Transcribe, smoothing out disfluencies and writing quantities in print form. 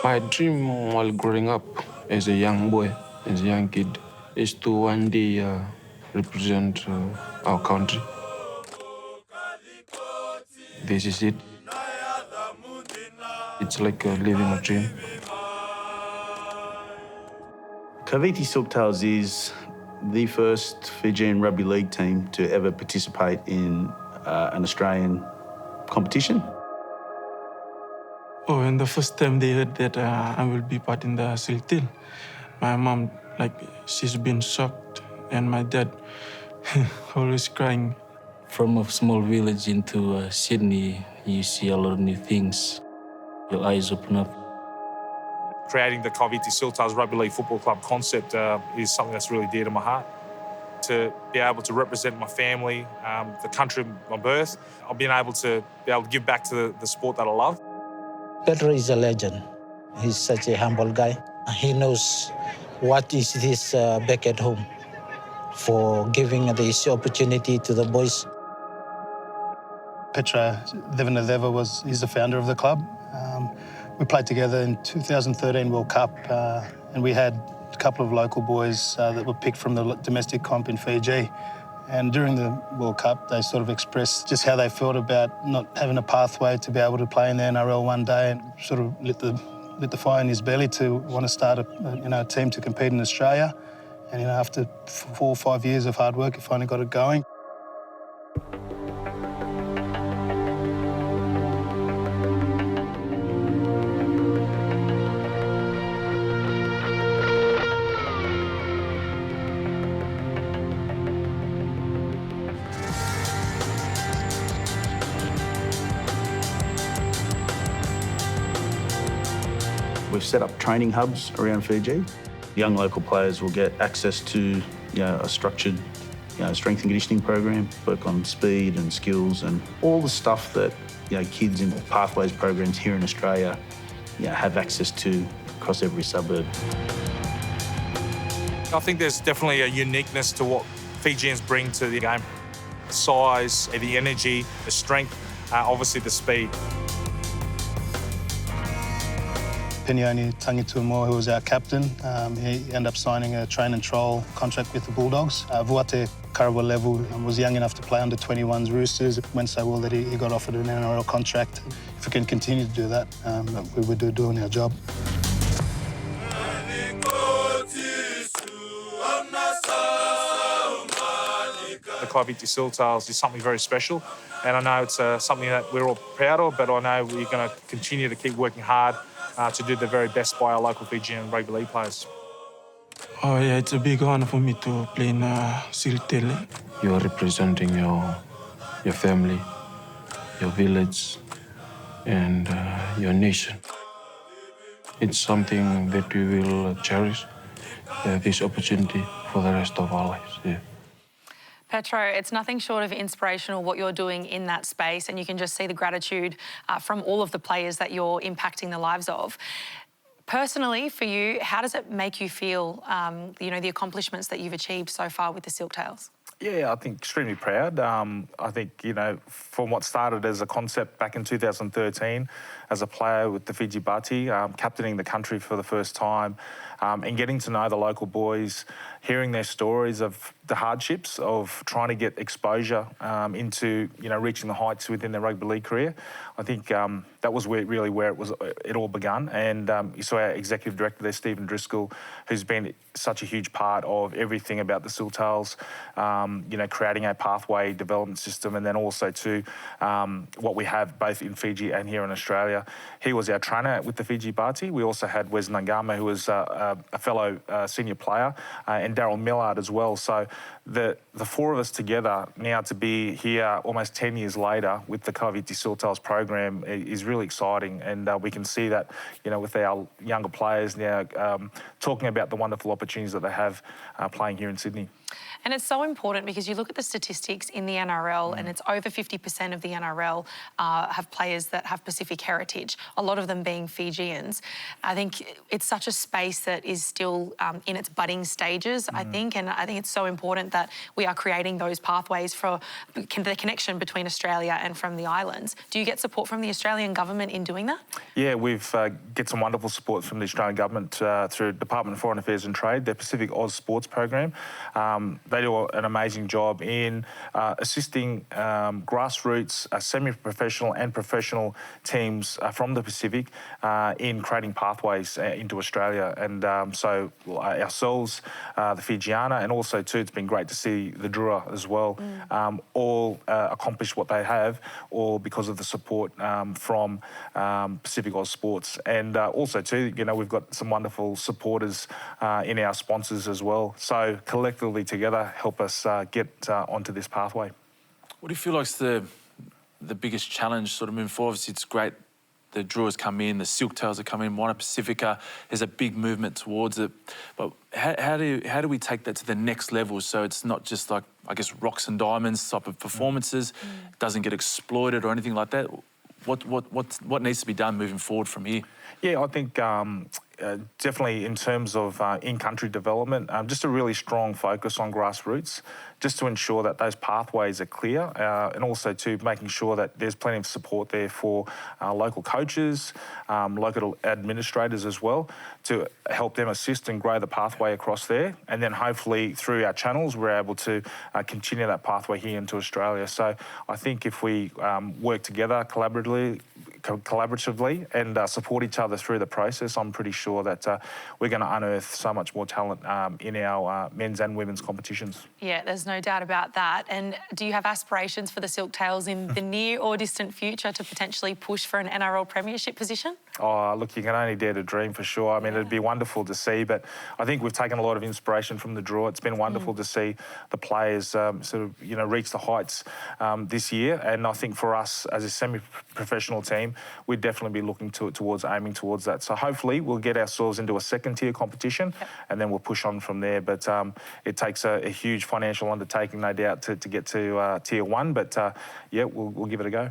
My dream while growing up as a young boy, as a young kid, is to one day represent our country. This is it. It's like living a dream. Kaiviti Silktails is the first Fijian rugby league team to ever participate in an Australian competition. Oh, and the first time they heard that I will be part in the Silktails, my mom, she's been shocked, and my dad always crying. From a small village into Sydney, you see a lot of new things. Your eyes open up. Creating the Kaiviti Silktails Rugby League Football Club concept is something that's really dear to my heart. To be able to represent my family, the country of my birth, I've been able to give back to the sport that I love. Petero is a legend. He's such a humble guy. He knows what is this back at home for giving this opportunity to the boys. Petero Civoniceva he's the founder of the club. We played together in 2013 World Cup, and we had a couple of local boys that were picked from the domestic comp in Fiji. And during the World Cup, they sort of expressed just how they felt about not having a pathway to be able to play in the NRL one day, and sort of lit the fire in his belly to want to start a team to compete in Australia. And after 4 or 5 years of hard work, he finally got it going. We've set up training hubs around Fiji. Young local players will get access to a structured strength and conditioning program, work on speed and skills and all the stuff that kids in pathways programs here in Australia have access to across every suburb. I think there's definitely a uniqueness to what Fijians bring to the game. The size, the energy, the strength, obviously the speed. Penioni Tangituamo, who was our captain, he ended up signing a train and trial contract with the Bulldogs. Vuate Karawa level was young enough to play under 21s Roosters. It went so well that he got offered an NRL contract. If we can continue to do that, we would be doing our job. The Kaiviti Silktails is something very special, and I know it's something that we're all proud of, but I know we're going to continue to keep working hard to do the very best by our local Fijian rugby league players. Oh yeah, it's a big honor for me to play in Silktails. You are representing your family, your village, and your nation. It's something that we will cherish, this opportunity for the rest of our lives. Yeah. Petero, it's nothing short of inspirational what you're doing in that space, and you can just see the gratitude from all of the players that you're impacting the lives of. Personally, for you, how does it make you feel, the accomplishments that you've achieved so far with the Silktails? Yeah, I think extremely proud. I think, from what started as a concept back in 2013 as a player with the Fiji Bati, captaining the country for the first time, and getting to know the local boys, hearing their stories of the hardships of trying to get exposure into, reaching the heights within their rugby league career. I think that was really where it all begun. And you saw our executive director there, Stephen Driscoll, who's been such a huge part of everything about the Silktails, creating a pathway development system, and then also to what we have both in Fiji and here in Australia. He was our trainer with the Fiji Bati. We also had Wes Naiqama, who was a fellow senior player, and Daryl Millard as well. So the four of us together now to be here almost 10 years later with the Kaiviti Silktails program is really exciting, and we can see that with our younger players now talking about the wonderful opportunities that they have playing here in Sydney. And it's so important because you look at the statistics in the NRL and it's over 50% of the NRL have players that have Pacific heritage, a lot of them being Fijians. I think it's such a space that is still in its budding stages, I think, and I think it's so important that we are creating those pathways for the connection between Australia and from the islands. Do you get support from the Australian government in doing that? Yeah, we've get some wonderful support from the Australian government through Department of Foreign Affairs and Trade, their Pacific Oz Sports program. They do an amazing job in assisting grassroots, semi-professional and professional teams from the Pacific in creating pathways into Australia. And so ourselves, the Fijiana, and also too, it's been great to see the Drua as well, all accomplish what they have, all because of the support from Pacific Oz Sports. And also too, you know, we've got some wonderful supporters in our sponsors as well. So collectively together help us get onto this pathway. What do you feel like's the biggest challenge sort of moving forward? Obviously, it's great the Druas come in, the Silktails have come in, Moana Pacifica, there's a big movement towards it. But how do we take that to the next level so it's not just like, I guess, rocks and diamonds type of performances, doesn't get exploited or anything like that? What needs to be done moving forward from here? Yeah, I think definitely in terms of in-country development, just a really strong focus on grassroots, just to ensure that those pathways are clear, and also to making sure that there's plenty of support there for local coaches, local administrators as well, to help them assist and grow the pathway across there. And then hopefully through our channels, we're able to continue that pathway here into Australia. So I think if we work together collaboratively and support each other through the process, I'm pretty sure that we're going to unearth so much more talent in our men's and women's competitions. Yeah, there's no doubt about that. And do you have aspirations for the Silktails in the near or distant future to potentially push for an NRL premiership position? Oh, look, you can only dare to dream for sure. I mean, it'd be wonderful to see, but I think we've taken a lot of inspiration from the draw. It's been wonderful to see the players sort of, you know, reach the heights this year. And I think for us as a semi-professional team, we'd definitely be looking towards aiming towards that. So hopefully we'll get ourselves into a second-tier competition and then we'll push on from there. But it takes a huge financial undertaking, no doubt, to get to Tier 1. But, yeah, we'll give it a go.